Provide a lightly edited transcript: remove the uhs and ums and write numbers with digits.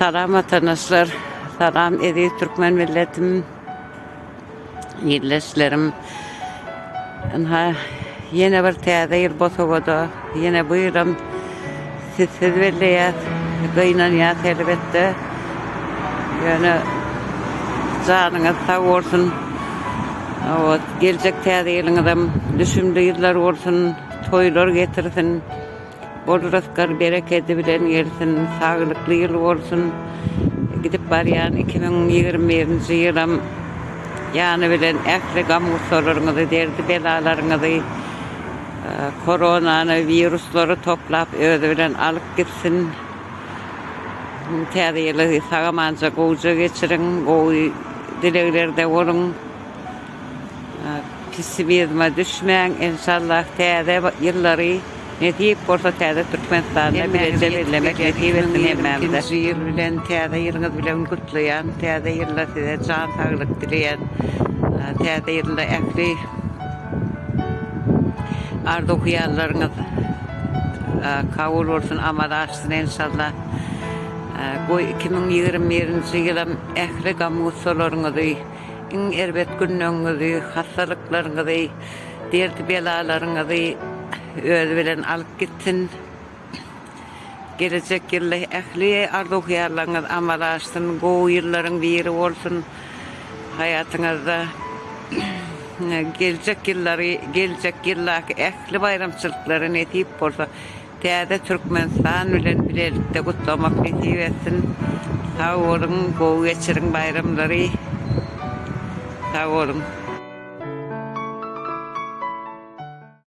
Salam vatandaşlar, salam edi Türkmen milletim, yerleşlerim. Yine bir teyze yıl bosogoda, yine buyuram siz veliyat, kıynaniyat elbette. Yani canınız sağ olsun. Gelecek teyze yılınızdan düşümlü yıllar olsun, toylar getirsin. Bol rızkar bereketi bilen gelsin, sağlıklı yıl olsun. Gidip barayan 2021 yılım yani bilen ekli gamur sorunları derdi belalarını koronanı, virüsleri toplap öyle bilen alıp gitsin. Tədiyeli sağamanca qoğuca geçirin, qoğu dileklerde olun. Pesimizme düşmeyin, inşallah təyədə yılları netip olsa təyədə Türkmenistan'da bilece bellemek netip etsin emmemde. İkinci yıl bilen təyədə yılınız bilen kutlayan, təyədə yılda size can sağlık dileyen, təyədə yılda ekli ardı okuyarlarınız kavul olsun, amal açsın inşallah. 2021 yılım ekli gamusolarınızı, en erbet günlerinizi, hastalıklarınızı, derdi belalarınızı öyle bilen alıp gitsin. Gelecek yılda ehli arzu okuyarlarınız amal açsın, o yılların biri olsun hayatınızda. Gelecek yıllardaki ehli bayramçılıkları netip olsa təyədə Türkmenistan bilen birlikte kutlamak netip etsin. Sağ olun, go geçirin bayramları. Sağ olun.